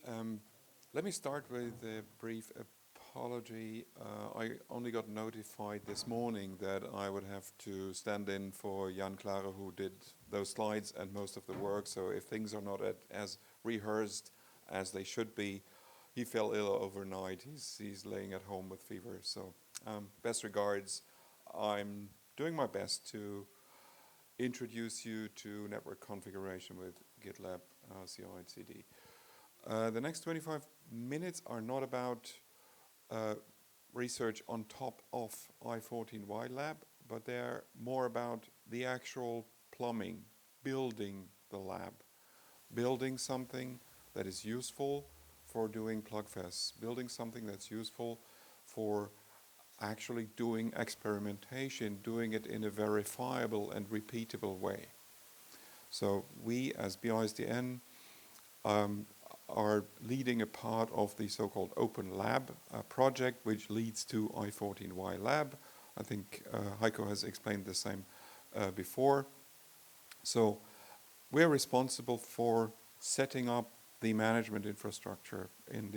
Um, Let me start with a brief apology. I only got notified this morning that I would have to stand in for Jan Klare, who did those slides and most of the work. So if things are not as rehearsed as they should be, he fell ill overnight. He's laying at home with fever. So best regards. I'm doing my best to introduce you to network configuration with GitLab-Ci and CD. The next 25 minutes are not about research on top of i14y lab, but they're more about the actual plumbing, building the lab, building something that is useful for doing plugfests, building something that's useful for actually doing experimentation, doing it in a verifiable and repeatable way. So we as BISDN are leading a part of the so-called Open Lab project, which leads to i14y Lab. I think Heiko has explained the same before. So we're responsible for setting up the management infrastructure in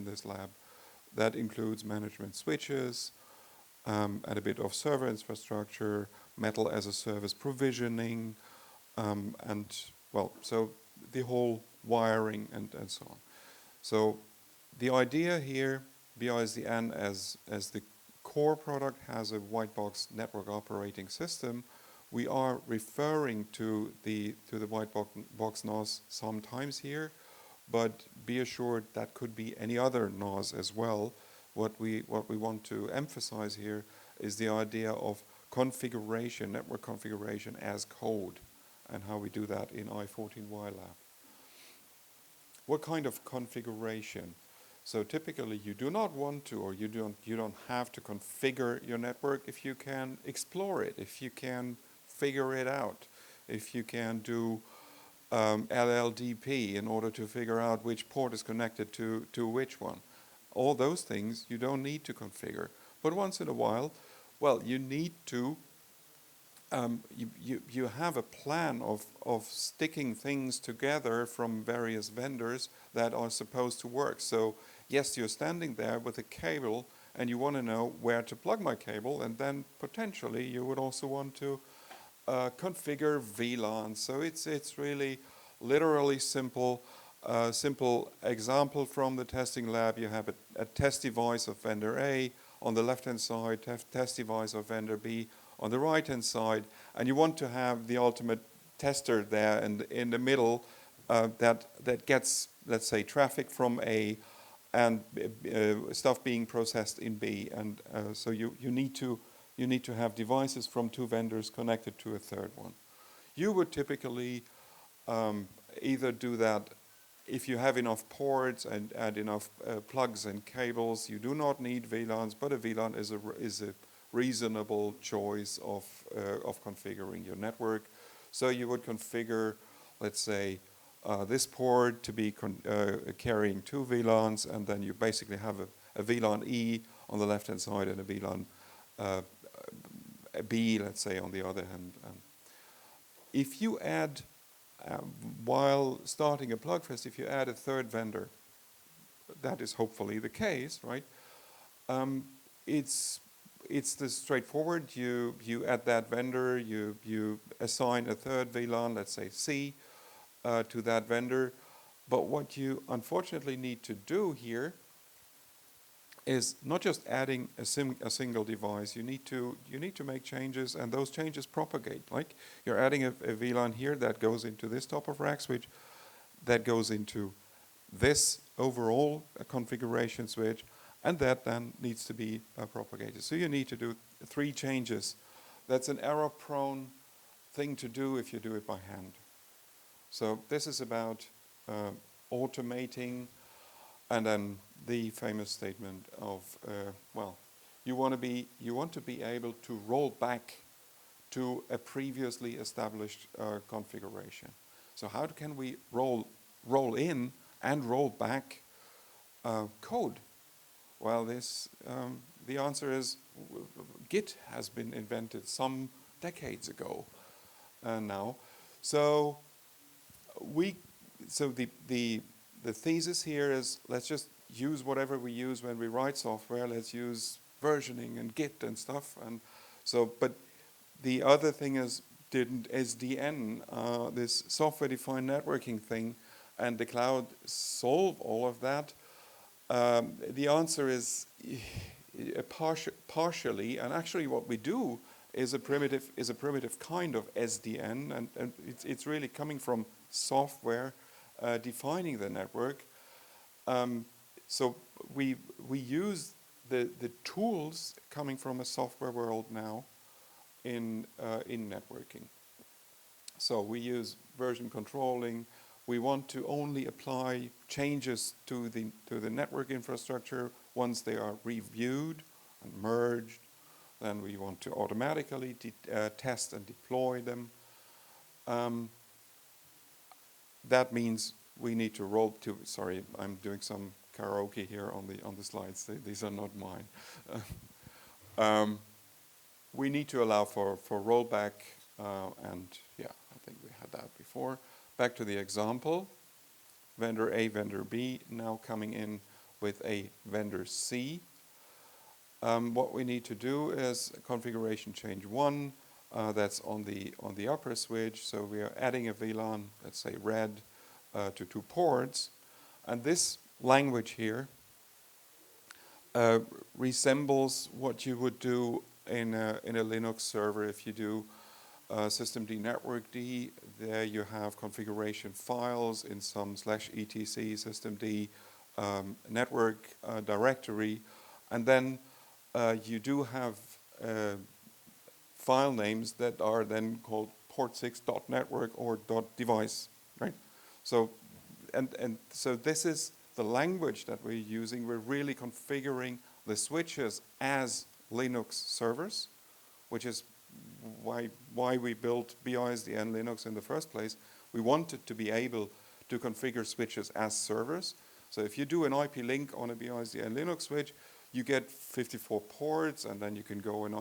this lab. That includes management switches, and a bit of server infrastructure, metal as a service provisioning, and well, so the whole wiring and so on. So the idea here, BISDN as the core product has a white box network operating system. We are referring to the white box NOS sometimes here, but be assured that could be any other NOS as well. What we want to emphasize here is the idea of configuration, network configuration as code, and how we do that in i14y Lab. What kind of configuration? So typically you do not want to, or you don't have to configure your network if you can explore it, if you can figure it out, if you can do LLDP in order to figure out which port is connected to which one. All those things you don't need to configure. But once in a while, well, you need to you have a plan of sticking things together from various vendors that are supposed to work. So yes, you're standing there with a cable and you want to know where to plug my cable, and then potentially you would also want to configure VLAN. So it's really literally simple. Simple example from the testing lab: you have a test device of vendor A on the left-hand side, test device of vendor B on the right-hand side, and you want to have the ultimate tester there and in the middle that gets, let's say, traffic from A and stuff being processed in B, and so you need to have devices from two vendors connected to a third one. You would typically either do that if you have enough ports and enough plugs and cables. You do not need VLANs, but a VLAN is a reasonable choice of configuring your network. So you would configure, let's say, this port to be carrying two VLANs, and then you basically have a VLAN E on the left-hand side and a VLAN B, let's say, on the other hand. If you add, while starting a plugfest, if you add a third vendor, that is hopefully the case, right? It's the straightforward. You add that vendor, you assign a third VLAN, let's say C, to that vendor. But what you unfortunately need to do here is not just adding a single device. You need to make changes, and those changes propagate. Like you're adding a VLAN here that goes into this top of rack switch, that goes into this overall configuration switch, and that then needs to be propagated. So you need to do 3 changes. That's an error-prone thing to do if you do it by hand. So this is about automating, and then the famous statement of, well, you want to be able to roll back to a previously established configuration. So how can we roll in and roll back code? Well, the answer is Git has been invented some decades ago now. So the the thesis here is, let's just use whatever we use when we write software. Let's use versioning and Git and stuff. And so, but the other thing is, didn't SDN, this software-defined networking thing, and the cloud solve all of that? The answer is partially, and actually what we do is a primitive kind of SDN, and it's really coming from software defining the network. So we use the tools coming from a software world now in networking. So we use version controlling. We want to only apply changes to the network infrastructure once they are reviewed and merged. Then we want to automatically test and deploy them. That means we need to roll to. Sorry, I'm doing some karaoke here on the slides. These are not mine. We need to allow for rollback, and yeah, I think we had that before. Back to the example, vendor A, vendor B, now coming in with a vendor C. What we need to do is configuration change 1, that's on the upper switch, so we are adding a VLAN, let's say red, to 2 ports, and this language here resembles what you would do in a Linux server. If you do systemd network D, there you have configuration files in some /etc systemd network directory, and then you do have file names that are then called port6.network or .device, right? So, and so this is the language that we're using. We're really configuring the switches as Linux servers, which is why we built BISDN Linux in the first place. We wanted to be able to configure switches as servers. So if you do an IP link on a BISDN Linux switch, you get 54 ports, and then you can go and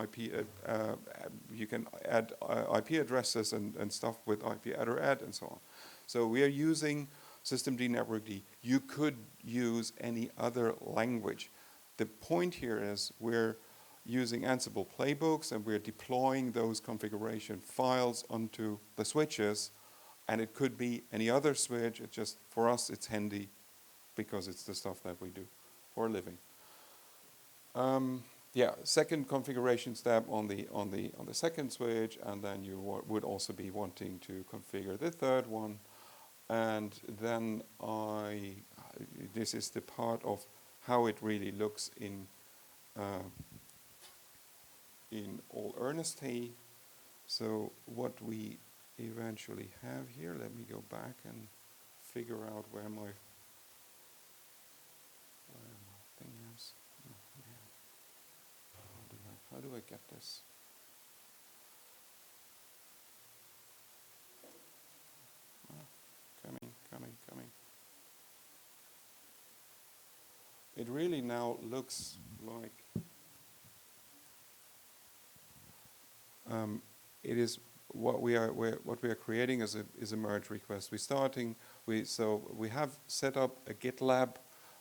you can add IP addresses and stuff with IP add or add and so on. So we are using systemd network D. You could use any other language. The point here is we're using Ansible playbooks, and we're deploying those configuration files onto the switches, and it could be any other switch. It just, for us, it's handy because it's the stuff that we do for a living. Yeah, second configuration step on the second switch, and then you would also be wanting to configure the third one, and then this is the part of how it really looks in all earnesty. So what we eventually have here, let me go back and figure out where my thing is. Oh, man. How do I get this? Coming. It really now looks like it is what we are creating is a merge request. So we have set up a GitLab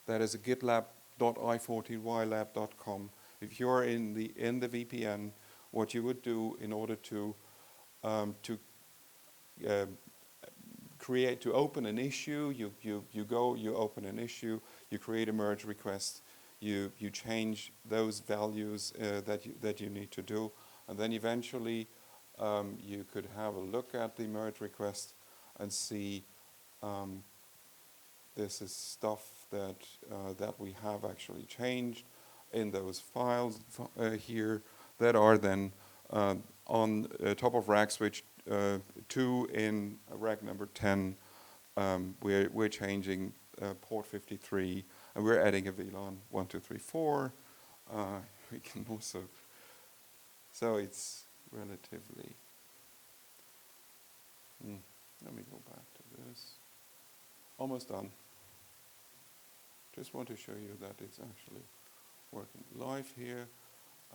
that is a GitLab.i14ylab.com. If you're in the VPN, what you would do in order to open an issue, you open an issue, you create a merge request, you change those values that you need to do, and then eventually you could have a look at the merge request and see this is stuff that we have actually changed in those files here that are then on top of rack switch 2 in rack number 10. We're changing port 53, and we're adding a VLAN 1, 2, 3, 4. We can also, so it's relatively. Let me go back to this. Almost done. Just want to show you that it's actually working live here,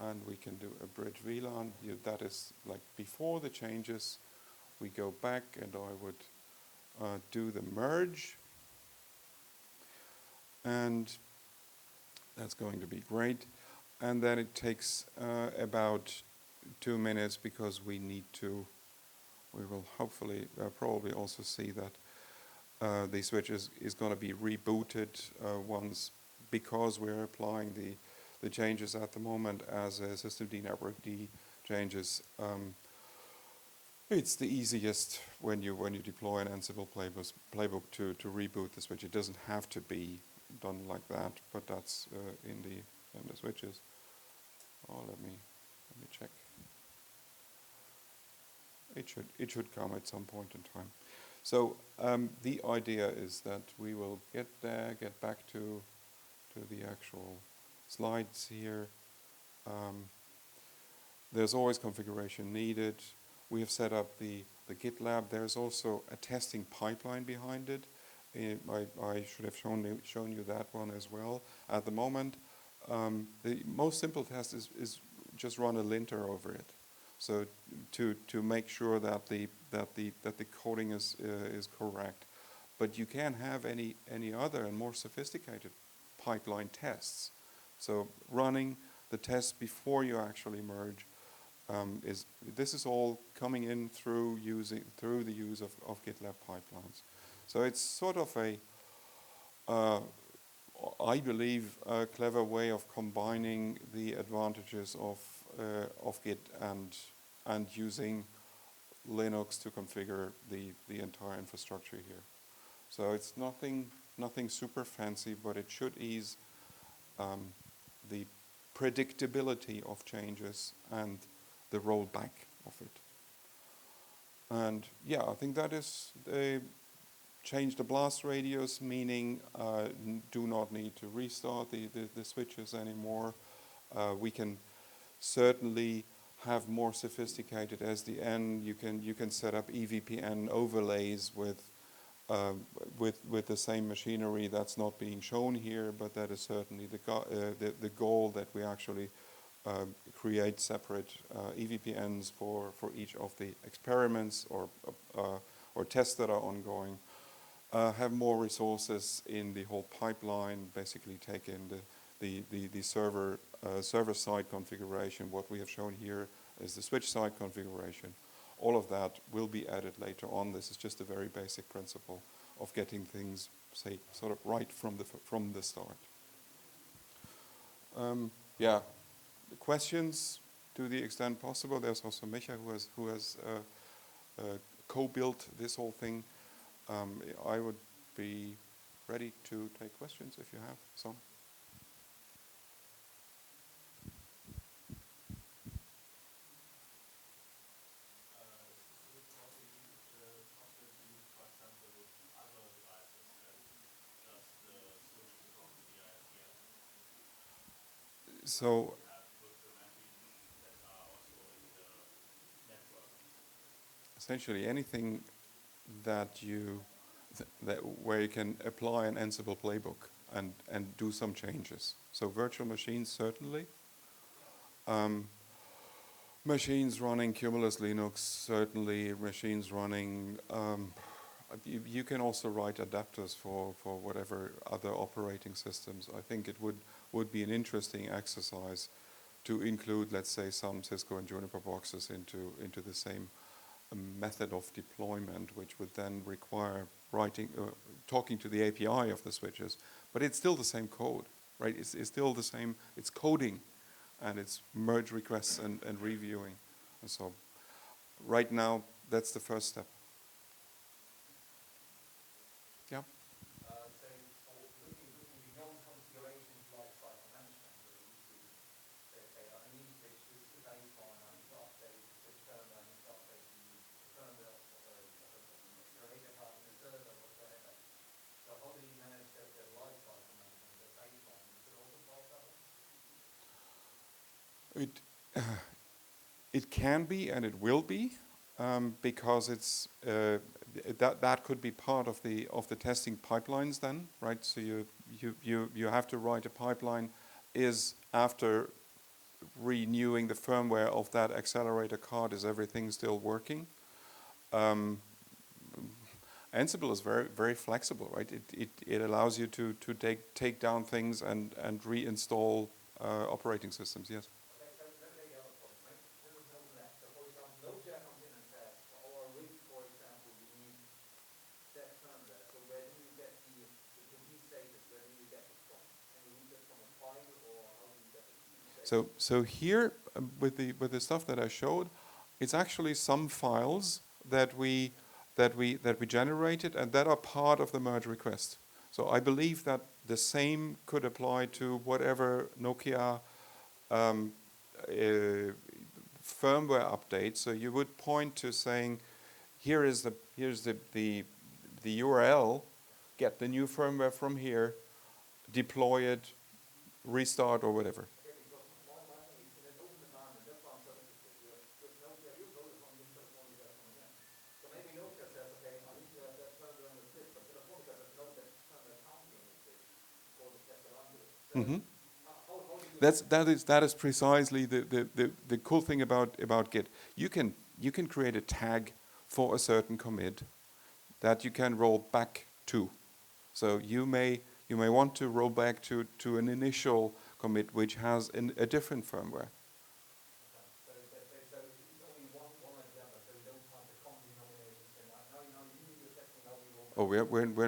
and we can do a bridge VLAN. That is like before the changes. We go back, and I would do the merge. and that's going to be great. And then it takes about 2 minutes because we will hopefully probably also see that the switch is going to be rebooted once, because we're applying the changes at the moment as a systemd network D changes. It's the easiest when you deploy an Ansible playbook to reboot the switch. It doesn't have to be done like that, but that's in the switches. Oh, let me check. It should come at some point in time. So the idea is that we will get back to the actual slides here. There's always configuration needed. We have set up the GitLab. There's also a testing pipeline behind it. I should have shown you that one as well. At the moment, the most simple test is just run a linter over it. So to make sure that the coding is correct. But you can have any other and more sophisticated pipeline tests. So running the tests before you actually merge this is all coming in through the use of GitLab pipelines. So it's sort of I believe, a clever way of combining the advantages of Git and using Linux to configure the entire infrastructure here. So it's nothing super fancy, but it should ease the predictability of changes and the rollback of it. And yeah, I think that is change the blast radius, meaning do not need to restart the switches anymore. We can certainly have more sophisticated SDN. You can set up EVPN overlays with the same machinery. That's not being shown here, but that is certainly the goal, that we actually create separate EVPNs for each of the experiments or tests that are ongoing. Have more resources in the whole pipeline. Basically, take in the server side configuration. What we have shown here is the switch side configuration. All of that will be added later on. This is just a very basic principle of getting things, say, sort of right from the start. Yeah, questions to the extent possible. There's also Micha who has co-built this whole thing. I would be ready to take questions if you have some. So essentially anything where you can apply an Ansible playbook and do some changes. So virtual machines, certainly. Machines running Cumulus Linux, certainly. Machines running, you can also write adapters for whatever other operating systems. I think it would be an interesting exercise to include, let's say, some Cisco and Juniper boxes into the same method of deployment, which would then require talking to the API of the switches. But it's still the same code, right? It's still the same. It's coding, and it's merge requests and reviewing. And so right now, that's the first step. Yeah? So for looking beyond configurations like cycle management, where you say, okay, I need to switch, this is the baseline, I need to update the switch firmware, I need to update the firmware of the data card and the server, whatsoever. So how do you manage the life cycle management, the baseline? Is it also part of that? It can be and it will be, because it's that could be part of the testing pipelines then, right? So you have to write a pipeline is after renewing the firmware of that accelerator card, is everything still working? And Ansible is very, very flexible, right? It allows you to take down things and reinstall operating systems, yes. Okay, so let me take the other point. There was no net. So for example, Node.js comes in and says, for our rig, for example, we need that firmware. So where do you get the key status? Where do you get it from? Can you read that from a file, or how do you get the key status? So here, with the stuff that I showed, it's actually some files that we generated and that are part of the merge request. So I believe that the same could apply to whatever Nokia firmware update. So you would point to saying, here's the URL, get the new firmware from here, deploy it, restart or whatever. Okay, because my thing is, in an open environment, that's why I'm so interested. With Nokia, you go from Winterfeldtstrasse coming in. So maybe Nokia says, okay, I need to have that firmware on the switch, but Telefonica says, no, that firmware can't be on the switch for the test that I'm doing. So Mm-hmm. how do you... That is precisely the cool thing about Git. You can create a tag for a certain commit that you can roll back to. So you may want to roll back to an initial commit which has a different firmware. So it's only one or the other, so you don't have the common denominator and say, now you do your testing, now we roll back. Oh,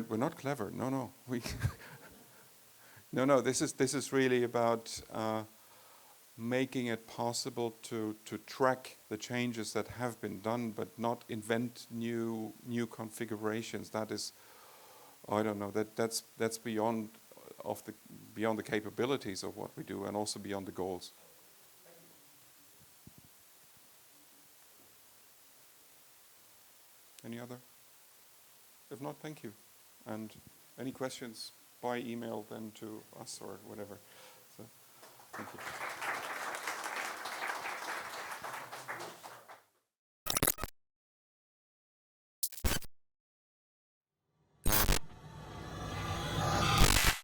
we're not clever. No. No. This is really about making it possible to track the changes that have been done, but not invent new configurations. That is, I don't know. That's beyond the capabilities of what we do, and also beyond the goals. Any other? If not, thank you. And any questions by email then to us or whatever. So, thank you.